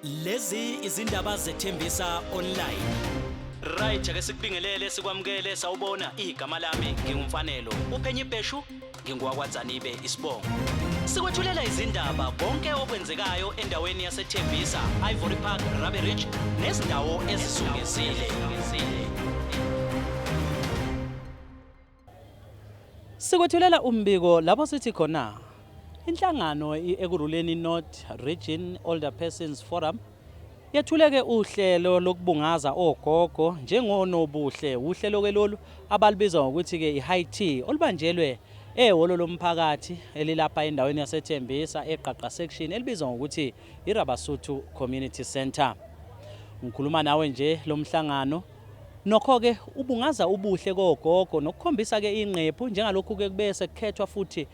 Lezi izindaba zethembisa online. Right ake sikubingelele sikwamukele sawubona igama lami ngingumfanelo uPhenyi Bheshu ngingwakwaZanibe isibongo. Sikwethulela izindaba konke okwenzekayo endaweni yaseThembisa, Ivory Park, Rabe Ridge nezindawo ezisungezile. Sikwethulela umbiko lapho sithi khona inhlangano ekuruleni North Region Older Persons Forum yethuleke uhlelo lokubungaza ogogo njengonobuhle uhlelo kelolu abalibiza ngokuthi ke iHigh Tea olubanjelwe ehholo lomphakathi elilapha endaweni yaseThembisa eQaqa section elibizwa ngokuthi iRabasuthu Community Center. Ngikhuluma nawe nje lomhlangano nokho ke ubungaza ubuhle kogogo nokukhombisa ke inqephu njengalokhu ke kubese kukhethwa futhi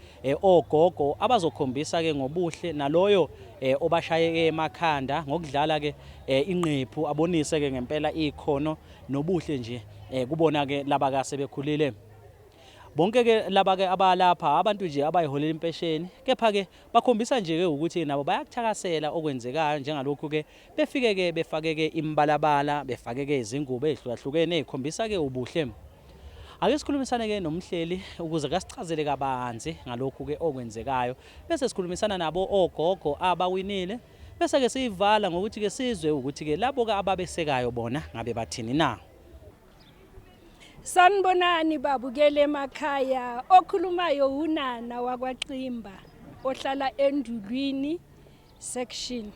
ogogo abazokhombisa ke ngobuhle naloyo obashaye emakhanda ngokudlala ke inqephu abonise ke ngempela ikhono nobuhle nje kubona ke laba ka sebekhulile. Bonke ke laba ke abalapha abantu nje abayiholela impesheni kepha ke bakhombisa nje ke ukuthi nabo bayakuthakasela okwenzekayo njengalokhu ke befike ke befake ke imbalabala befake ke izingubo ezihlukahlukene ezikhombisa ke ubuhle. Ake sikhulumisane ke nomhleli ukuze kasichazele kabanzi ngalokhu ke okwenzekayo bese sikhulumisana nabo ogogo abawinile bese ke siyivala ngokuthi ke sizwe ukuthi ke labo ke ababesekayo bona ngabe bathini na. Sanibonani babukele emakhaya okhulumayo uNana wakwaQimba ohlala eNdulwini section.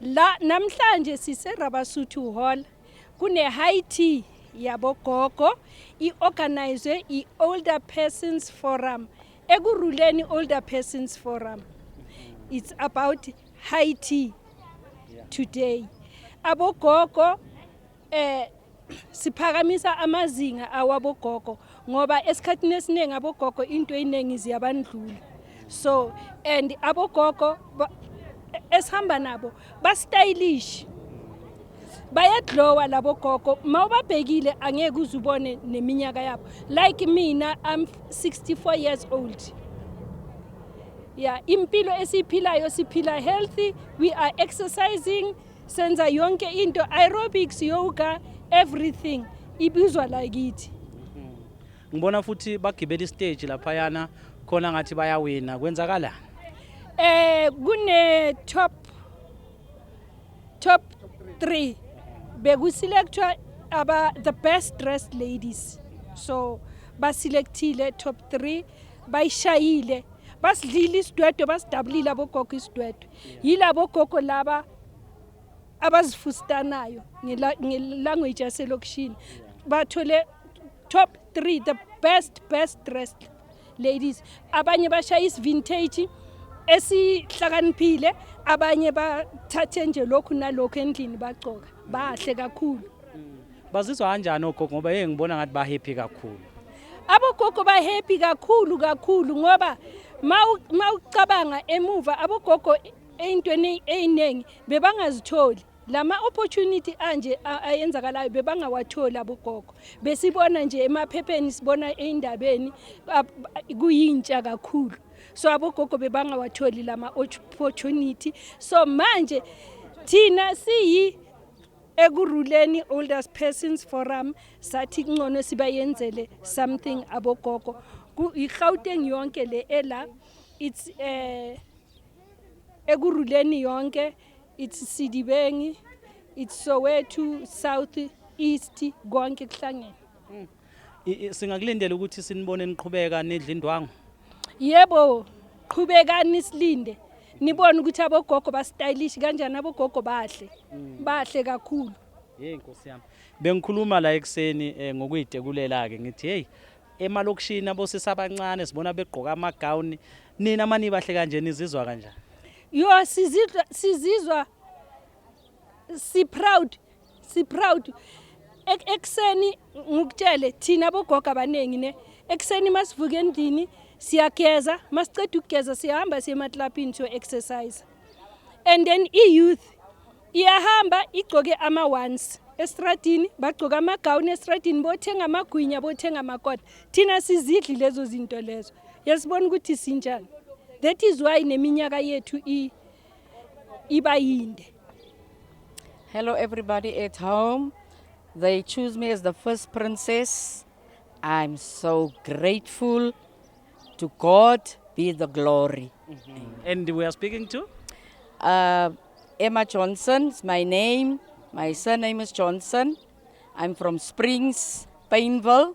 La namhlanje sise Rabasuthu Hall kune High Tea yabogogo iorganize iOlder Persons Forum ekuruleni Older Persons Forum. It's about High Tea today. Abogogo siphakamisa amazinga awabogogo ngoba esikhathini esiningi abogogo into eyiningi ziyabandlula. So and abogogo esihamba nabo ba-stylish bayadlowa labo gogo mawubabhekile angeke uzubone neminyaka yabo. Like mina I'm 64 years old. Yeah, impilo esiphilayo siphila healthy, we are exercising, senza yonke into aerobics, yoga, everything ibizwa like it. Ngibona futhi bagibela istage lapha yana khona ngathi bayawina kwenzakala. Kune top 3 bekuselectwa the best dressed ladies. So baselectile top 3 bayishayile basidlila isidwedwe basidabulile abogogo isidwedwe yilabo gogo laba abazifustanayo ngelanguage yaselokishini bathole top 3 the best dressed ladies. Abanye bashaya isvintage esihlakaniphile abanye bathathe nje lokhu nalokho endlini bagcoka bahle kakhulu. Bazizwa kanjani ogogo ngoba ngibona ngathi ba happy kakhulu. Abogogo ba happy kakhulu ngoba mawucabanga emuva abogogo eyintweni eyinengi bebangazitholi lama opportunity anje ayenzakalayo bebangawatholi abogogo besibona nje emaphepheni sibona eindabeni kuyintsha kakhulu. So abogogo bebangawatholi lama opportunity. So manje thina siyi ekuruleni Older Persons Forum sathi ngcono sibayenzele something abogogo iGauteng yonke le ela it's ekuruleni yonke it's Sidibengi it's Soweto South East konke kuhlangene. Singakulindela ukuthi sinibone niqhubeka nedlindwangu. Yebo qhubekani silinde nibone ukuthi abogogo ba stylish kanjani abogogo bahle kakhulu. Nkosi yami bengikhuluma la ekseni ngokuyidekulela ke ngithi hey emalokishini abosisi abancane sibona begqoka amagown nina mani bahle kanje nizizwa kanjani? Yo sizizwa si proud ekseni ngikutshele thina abogogo abanengi ne ekseni masivuka endlini siyageza masiceda ukugeza siyahamba siya emaklabini to exercise and then youth iyahamba igcoke ama-ones estradini bagcoka amagawuni estradini bothenga amagwinya bothenga amakota thina sizidli lezo zinto lezo yasibona ukuthi sinjani. That is why neminyaka yethu iba yinde. Hello, everybody at home. They choose me as the first princess. I'm so grateful. To God be the glory. And we are speaking to? Uh, Emma Johnson is my name. My surname is Johnson. I'm from Springs, Painville.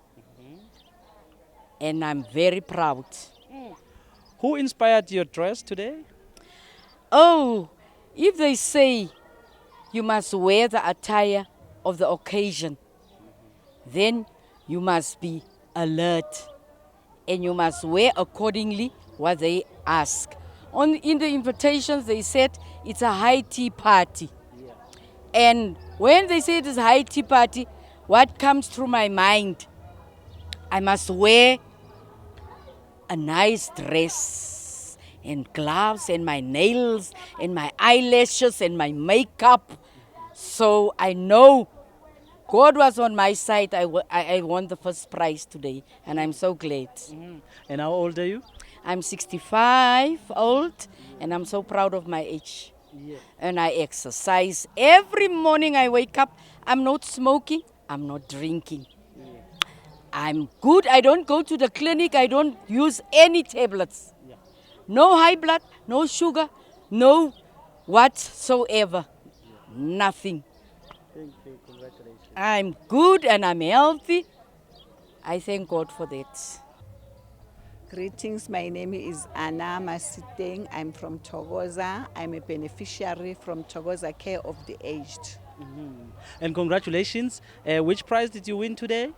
And I'm very proud. Who inspired your dress today? Oh, if they say you must wear the attire of the occasion, then you must be alert and you must wear accordingly what they ask. In the invitations, they said it's a high tea party. And when they say it is a high tea party, what comes through my mind? I must wear a nice dress and gloves and my nails and my eyelashes and my makeup. So I know God was on my side. I won the first prize today, and I'm so glad. And how old are you? I'm 65 old, and I'm so proud of my age. And I exercise. Every morning I wake up, I'm not smoking, I'm not drinking. I'm good. I don't go to the clinic. I don't use any tablets. No high blood, no sugar, no whatsoever. Nothing. I'm good and I'm healthy. I thank God for that. Greetings, my name is Anna Masiteng. I'm from Togoza. I'm a beneficiary from Togoza Care of the Aged. And congratulations. Which prize did you win today?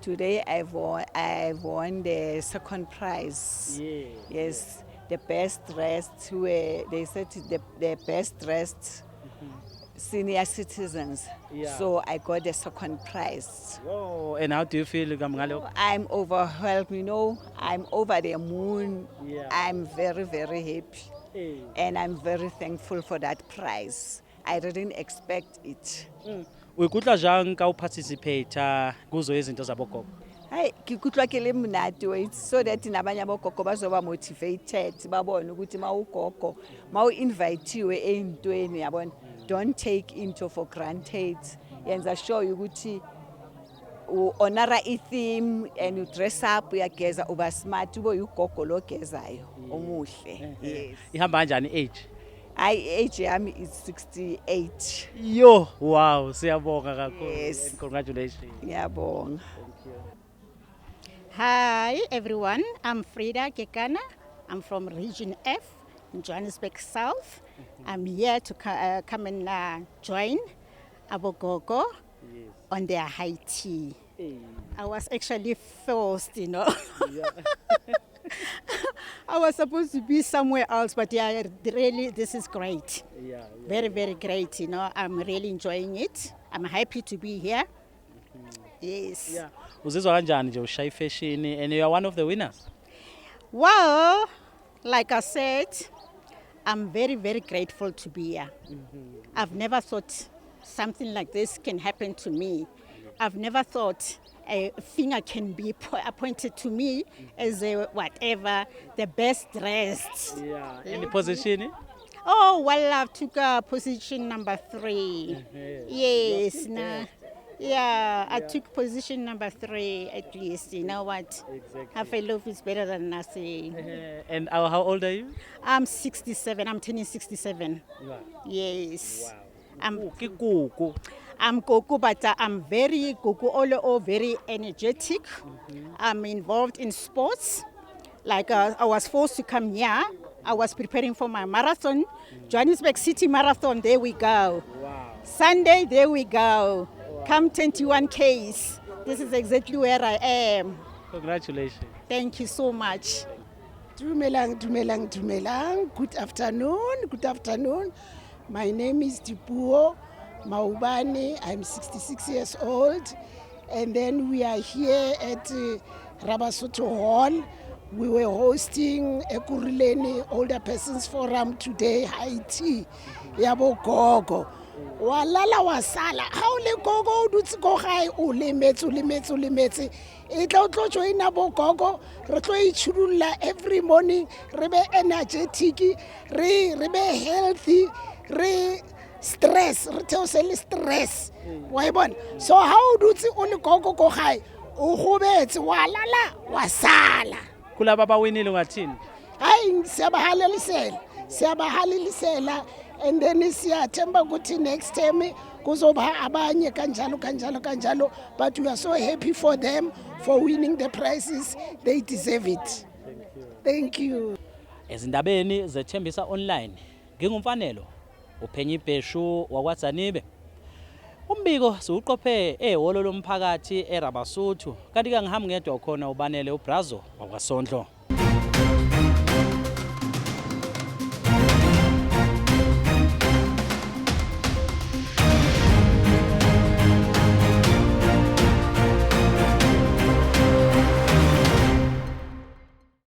Today I've won the second prize. Yes, the best dressed, they said the best dressed senior citizens. So I got the second prize. Whoa. And how do you feel, Gamgalo? I'm overwhelmed, I'm over the moon. I'm very, very happy. And I'm very thankful for that prize. I didn't expect it. Uyikutlwa jang ka o participate kuzo izinto zabogogo? Hayi ngikutlwa ke le mnati wethu so that nabanye abogogo bazoba motivated babone ukuthi mawugogo mawu-invitiwe ey'ntweni yabona don't take into for granted yenza sure ukuthi u-honora i-theme and you dress up uyageza uba smart ube ugogo lo ogezayo omuhle. Yes. Ihamba kanjani age? Hayi age yami is 68. Yo, wow, siyabonga kakhulu. Yes. And congratulations. Ngiyabonga. Hi everyone, I'm Frida Kekana. I'm from Region F in Johannesburg South. I'm here to come and join Abogogo on their high tea. I was actually forced, I was supposed to be somewhere else, but yeah, really, this is great. Very, very great, I'm really enjoying it. I'm happy to be here. Yes. Uzizwa kanjani nje ushaya fashion and you are one of the winners? Well, like I said, I'm very, very grateful to be here. I've never thought something like this can happen to me. I've never thought a finger can be pointed to me as a whatever, the best dressed. Any position? Oh, well, I took position number 3. Yes, I took position number 3 at least. You know what? Exactly. Half a loaf is better than nothing. And how old are you? I'm 67. I'm turning 67. Wow. Yes. Wow. I'm Goku, but I'm very Goku, very energetic. I'm involved in sports. Like I was forced to come here. I was preparing for my marathon. Johannesburg City Marathon, there we go. Wow. Sunday, there we go. Come 21 Ks. This is exactly where I am. Congratulations. Thank you so much. Dumelang. Good afternoon. My name is Dipuo Maubane. I'm 66 years old. And then we are here at Rabasoto Hall. We were hosting Ekurhuleni Older Persons Forum today, high tea. Yabo gogo. Walala wasala. How le gogo dutsi go high o lemetse. E tlo join abo gogo. Re tlo ichulula every morning. Re be energetic. Re be healthy. Re stress re theosele stress wa ibona so how do uthi uligogo go high uhubethe walala wasala kulaba abawinile ungathini? hayi siyabahalelisela and then siyathemba ukuthi next time kuzoba abanye kanjalo but we are so happy for them for winning the prizes. They deserve it. Thank you. Ezindabeni zethembisa online ngingumfanelo uPhenyi Bheshu wakwaZanibe. Umbiko siuqophe ehholo lomphakathi eRabasuthu kanti ke ngihambi ngedwa khona ubanele uBrazo wakwaSondlo.